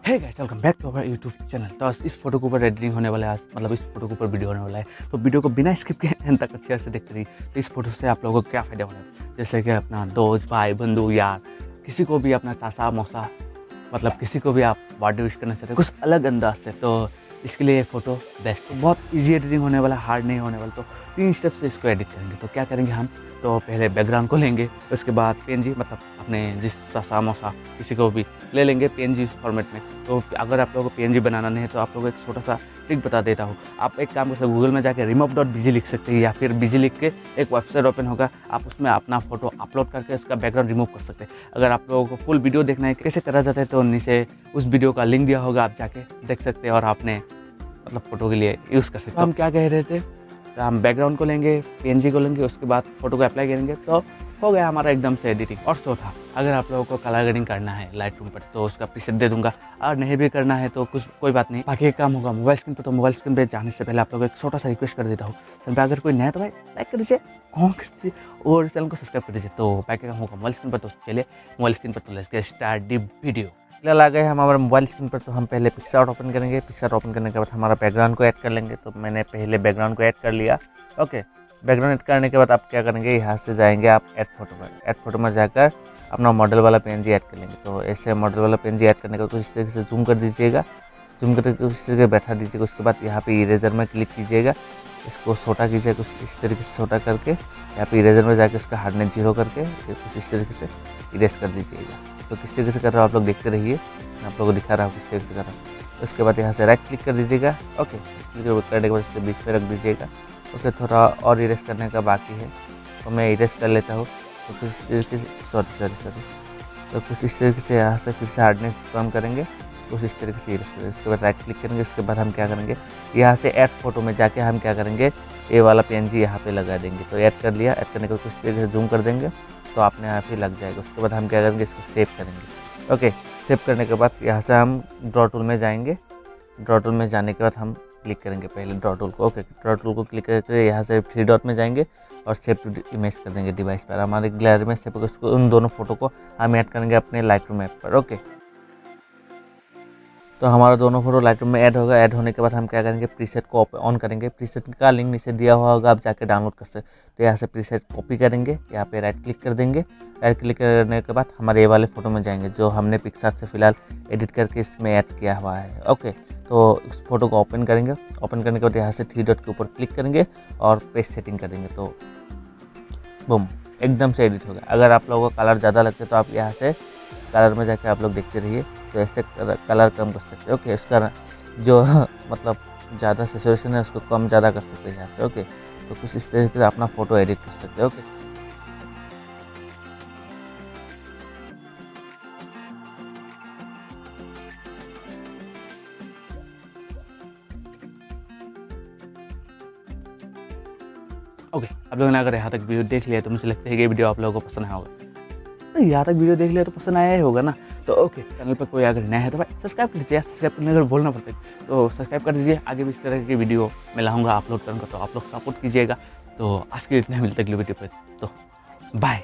Hey guys, welcome back to our YouTube channel. तो इस photo के ऊपर एडिटिंग होने वाला है आज, मतलब इस फोटो के ऊपर वीडियो होने वाला है। तो वीडियो को बिना स्किप के एंड तक अच्छे से देखते रहिए। तो इस फोटो से आप लोगों को क्या फ़ायदा होना है, जैसे कि अपना दोस्त, भाई, बंधु, यार, किसी को भी अपना चाचा मौसा, मतलब किसी को भी आप बर्थडे विश करना चाहते हैं कुछ अलग अंदाज से, तो इसके लिए ये फ़ोटो बेस्ट है। बहुत इजी एडिटिंग होने वाला, हार्ड नहीं होने वाला। तो 3 स्टेप से इसको एडिट करेंगे। तो क्या करेंगे हम, तो पहले बैकग्राउंड को लेंगे, उसके बाद पीएनजी, मतलब अपने जिस चाचा मौसा किसी को भी ले लेंगे पीएनजी फॉर्मेट में। तो अगर आप लोगों को पीएनजी बनाना नहीं है तो आप लोगों को एक छोटा सा ट्रिक बता देता हूँ। आप एक काम कर सकते, गूगल में जाके remove.bg लिख सकते हैं, या फिर bg लिख के एक वेबसाइट ओपन होगा, आप उसमें अपना फोटो अपलोड करके उसका बैकग्राउंड रिमूव कर सकते हैं। अगर आप लोगों को फुल वीडियो देखना है कैसे करा जाता है, तो नीचे उस वीडियो का लिंक दिया होगा, आप जाके देख सकते हैं और आपने मतलब फ़ोटो के लिए यूज़ कर सकते हैं। तो हम क्या कह रहे थे, तो हम बैकग्राउंड को लेंगे, पीएनजी को लेंगे, उसके बाद फ़ोटो को अप्लाई करेंगे, तो हो गया हमारा एकदम से एडिटिंग। और चौथा, अगर आप लोगों को कलर ग्रेडिंग करना है लाइट रूम पर, तो उसका प्रीसेट दे दूंगा, और नहीं भी करना है तो कुछ कोई बात नहीं, बाकी एक काम होगा मोबाइल स्क्रीन पर। तो मोबाइल स्क्रीन पर जाने से पहले आप लोगों को एक छोटा सा रिक्वेस्ट कर देता हूँ, चैनल पर अगर कोई नया तो भाई लाइक कर दीजिए, कमेंट कर दीजिए और चैनल को सब्सक्राइब कर दीजिए। तो बाकी काम होगा मोबाइल स्क्रीन पर। तो चलिए मोबाइल स्क्रीन पर, तो let's get start the video. फिलहाल आ गए हम हमारे मोबाइल स्क्रीन पर। तो हम पहले पिक्सआर्ट ओपन करेंगे। पिक्सआर्ट ओपन करने के बाद हमारा बैकग्राउंड को ऐड कर लेंगे। तो मैंने पहले बैकग्राउंड को ऐड कर लिया। ओके, बैकग्राउंड ऐड करने के बाद आप क्या करेंगे, यहाँ से जाएंगे आप ऐड फोटो में। ऐड फोटो में जाकर अपना मॉडल वाला पीएनजी ऐड कर लेंगे। तो ऐसे मॉडल वाला पीएनजी ऐड करने के बाद कुछ इस तरीके से जूम कर दीजिएगा, जूम करके कुछ इस तरीके बैठा दीजिएगा। उसके बाद यहाँ पे इरेजर में क्लिक कीजिएगा, इसको छोटा कीजिए कुछ इस तरीके से छोटा करके, यहाँ पे इरेजर में जाके उसका हार्डनेस 0 करके कुछ इस तरीके से इरेज कर दीजिएगा। तो किस तरीके से कर रहा हूँ आप लोग देखते रहिए, मैं आप लोगों को दिखा रहा हूँ किस तरीके से कर रहा हूँ। उसके बाद यहाँ से राइट क्लिक कर दीजिएगा। ओके, क्लिक करने के बाद इसे बीच में रख दीजिएगा। ओके, थोड़ा और इरेज करने का बाकी है, तो मैं इरेज कर लेता हूँ। तो कुछ इस तरीके से सॉरी तो कुछ इस तरीके से यहाँ से फिर से हार्डनेस कम करेंगे, कुछ इस तरीके से इरेज करेंगे। उसके बाद राइट क्लिक करेंगे। उसके बाद हम क्या करेंगे, यहाँ से ऐड फोटो में जाके हम क्या करेंगे, ये वाला पीएनजी यहाँ पे लगा देंगे। तो ऐड कर लिया, ऐड करने के बाद कुछ तरीके से जूम कर देंगे, तो आपने यहाँ पे लग जाएगा। उसके बाद हम क्या करेंगे, इसको सेव करेंगे। ओके, सेव करने के बाद यहाँ से हम ड्रॉ टूल में जाएंगे। ड्रॉ टूल में जाने के बाद हम क्लिक करेंगे पहले ड्रॉ टूल को। ओके, ड्रॉ टूल को क्लिक करके यहाँ से 3 डॉट में जाएंगे और सेव टू इमेज कर देंगे डिवाइस पर। हमारे गैलरी में सेव उसको, उन दोनों फोटो को हम ऐड करेंगे अपने लाइट रूम ऐप पर। ओके, तो हमारा दोनों फोटो लाइटरूम में ऐड होगा। ऐड होने के बाद हम क्या करेंगे, प्रीसेट को ऑन करेंगे। प्रीसेट का लिंक नीचे दिया हुआ होगा, आप जाके डाउनलोड कर सकते। तो यहाँ से प्रीसेट कॉपी करेंगे, यहाँ पे राइट क्लिक कर देंगे। राइट क्लिक करने के बाद हमारे ये वाले फोटो में जाएंगे जो हमने पिक्सआर्ट से फिलहाल एडिट करके इसमें ऐड किया हुआ है। ओके, तो उस फोटो को ओपन करेंगे। ओपन करने के बाद यहाँ से 3 डॉट के ऊपर क्लिक करेंगे और पेज सेटिंग करेंगे। तो बूम, एकदम से एडिट होगा। अगर आप लोगों को कलर ज़्यादा लगते तो आप यहाँ से कलर में जाके आप लोग देखते रहिए, तो ऐसे कलर कम कर सकते हैं। ओके, उसका जो मतलब ज़्यादा सेचुरेशन है उसको कम ज़्यादा कर सकते हैं यहाँ से। ओके, तो कुछ इस तरीके से अपना फ़ोटो एडिट कर सकते हैं। ओके, आप लोगों ने अगर यहाँ तक वीडियो देख लिया तो मुझे लगता है कि ये वीडियो आप लोगों को पसंद आया होगा। तो यहाँ तक वीडियो देख लिया तो पसंद आया ही होगा ना। तो ओके, चैनल पर कोई अगर नया है तो भाई सब्सक्राइब कर दीजिए। सब्सक्राइब करने अगर बोलना पड़ता है तो सब्सक्राइब कर दीजिए। आगे भी इस तरह की वीडियो मैं लाऊंगा, अपलोड करूँगा, तो आप लोग सपोर्ट कीजिएगा। तो आज के इतना मिलता है अगली वीडियो पे, तो बाय।